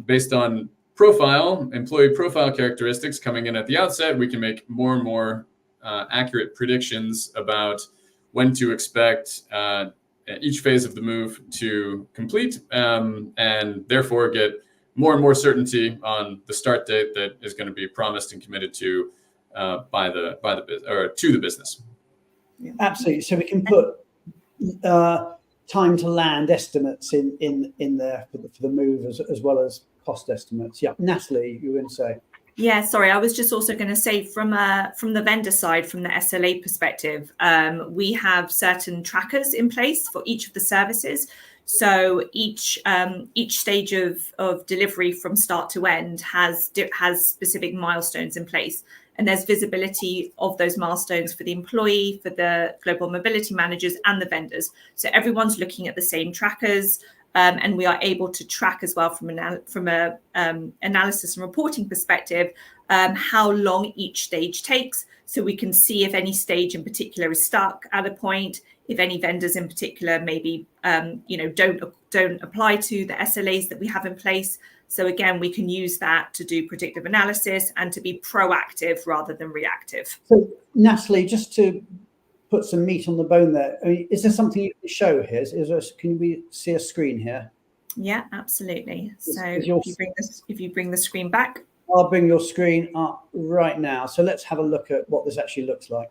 based on employee profile characteristics coming in at the outset, we can make more and more accurate predictions about when to expect each phase of the move to complete, and therefore get more and more certainty on the start date that is going to be promised and committed to by the business. Absolutely. So we can put time to land estimates in there for the move as well as cost estimates. Yeah, Natalie, you were going to say. Yeah, sorry. I was just also going to say from the vendor side, from the SLA perspective, we have certain trackers in place for each of the services. So each stage of delivery from start to end has specific milestones in place, and there's visibility of those milestones for the employee, for the global mobility managers, and the vendors. So everyone's looking at the same trackers. And we are able to track as well from a analysis and reporting perspective how long each stage takes, so we can see if any stage in particular is stuck at a point, if any vendors in particular maybe don't apply to the SLAs that we have in place. So again, we can use that to do predictive analysis and to be proactive rather than reactive. So Natalie, just to put some meat on the bone there, I mean, is there something you can show here? Can we see a screen here? Yeah, absolutely. So if you bring the screen back. I'll bring your screen up right now. So let's have a look at what this actually looks like.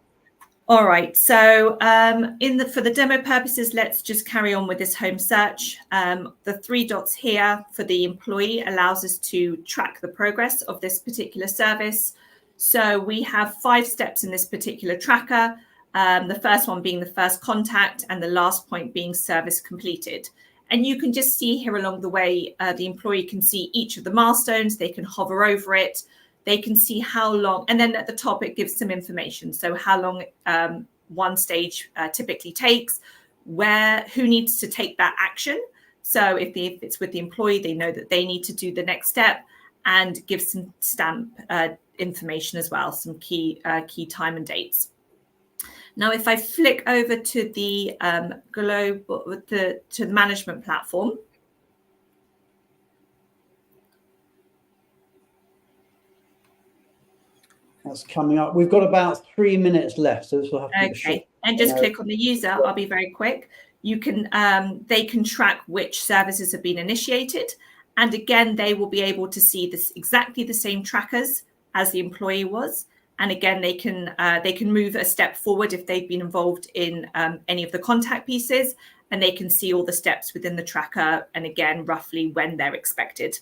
All right, so for the demo purposes, let's just carry on with this home search. The 3 dots here for the employee allows us to track the progress of this particular service. So we have 5 steps in this particular tracker. The first one being the first contact and the last point being service completed. And you can just see here along the way, the employee can see each of the milestones. They can hover over it. They can see how long, and then at the top, it gives some information. So how long one stage typically takes, who needs to take that action. So if it's with the employee, they know that they need to do the next step, and give some stamp information as well, some key time and dates. Now, if I flick over to the to the management platform, that's coming up. We've got about 3 minutes left, so this will have to be okay. And just click on the user. I'll be very quick. You can they can track which services have been initiated, and again, they will be able to see this exactly the same trackers as the employee was. And again, they can move a step forward if they've been involved in any of the contact pieces, and they can see all the steps within the tracker, and again, roughly when they're expected.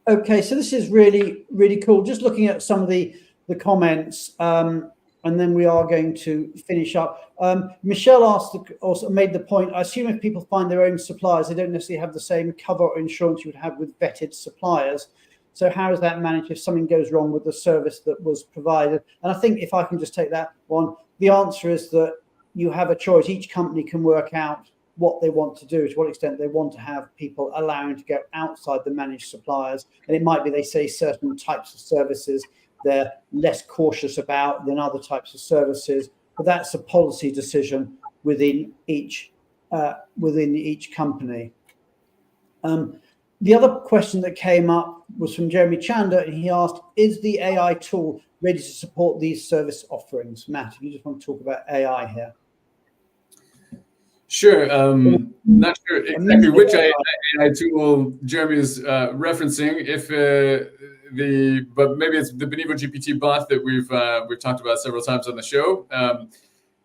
Okay, so this is really, really cool. Just looking at some of the comments, and then we are going to finish up. Michelle also made the point, I assume if people find their own suppliers, they don't necessarily have the same cover or insurance you would have with vetted suppliers. So how is that managed if something goes wrong with the service that was provided? And I think if I can just take that one, the answer is that you have a choice. Each company can work out what they want to do, to what extent they want to have people allowing to go outside the managed suppliers. And it might be they say certain types of services they're less cautious about than other types of services, but that's a policy decision within each company. The other question that came up was from Jeremy Chander, and he asked, is the AI tool ready to support these service offerings? Matt, if you just want to talk about AI here. Sure. Not sure exactly which AI tool Jeremy is referencing. But maybe it's the Benevo GPT bot that we've talked about several times on the show.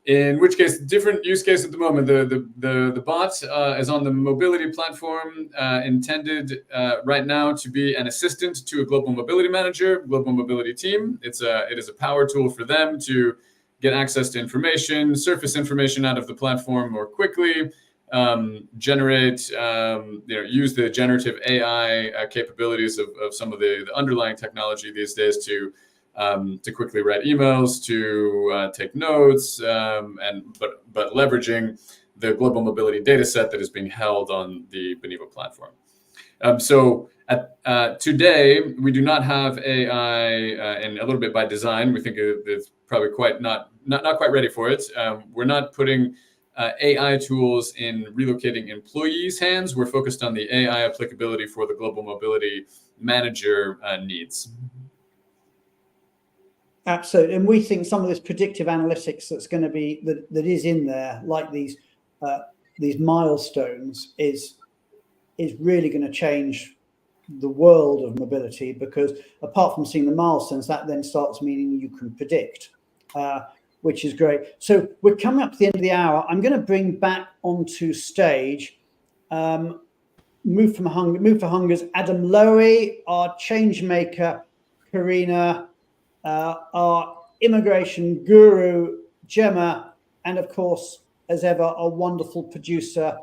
In which case, different use case at the moment. The bot is on the mobility platform, intended right now to be an assistant to a global mobility manager, global mobility team. It is a power tool for them to get access to information, surface information out of the platform more quickly, generate, use the generative AI capabilities of some of the underlying technology these days to quickly write emails, to take notes, but leveraging the global mobility data set that is being held on the Benevo platform. So today, we do not have AI, and a little bit by design. We think it's probably not quite ready for it. We're not putting AI tools in relocating employees' hands. We're focused on the AI applicability for the global mobility manager needs. Absolutely, and we think some of this predictive analytics that's going to be that is in there, like these milestones, is really going to change the world of mobility, because apart from seeing the milestones, that then starts meaning you can predict, which is great. So we're coming up to the end of the hour. I'm going to bring back onto stage Move for Hunger's Adam Lowy, our change maker, Karina, our immigration guru, Gemma, and of course, as ever, our wonderful producer,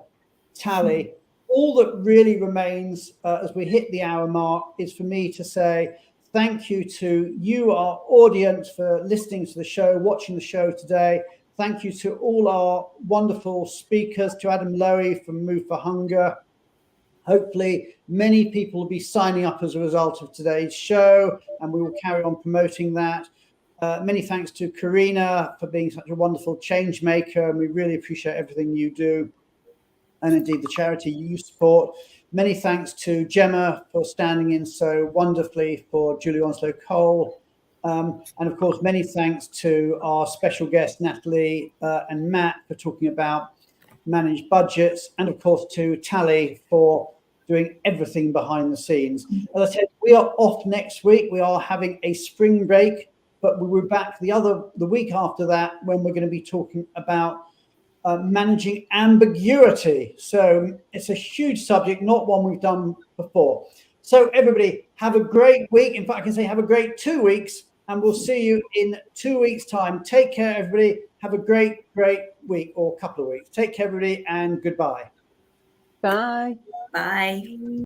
Tally. All that really remains as we hit the hour mark is for me to say thank you to you, our audience, for listening to the show, watching the show today. Thank you to all our wonderful speakers, to Adam Lowy from Move for Hunger. Hopefully, many people will be signing up as a result of today's show, and we will carry on promoting that. Many thanks to Karina for being such a wonderful change maker, and we really appreciate everything you do, and indeed the charity you support. Many thanks to Gemma for standing in so wonderfully for Julie Onslow Cole. And of course, many thanks to our special guests, Natalie and Matt, for talking about managed budgets, and of course to Tally for doing everything behind the scenes. As I said, we are off next week. We are having a spring break, but we'll be back the week after that, when we're going to be talking about managing ambiguity. So it's a huge subject, not one we've done before. So everybody, have a great week. In fact, I can say have a great 2 weeks, and we'll see you in 2 weeks' time. Take care, everybody. Have a great week, or couple of weeks. Take care, everybody, and goodbye. Bye. Bye.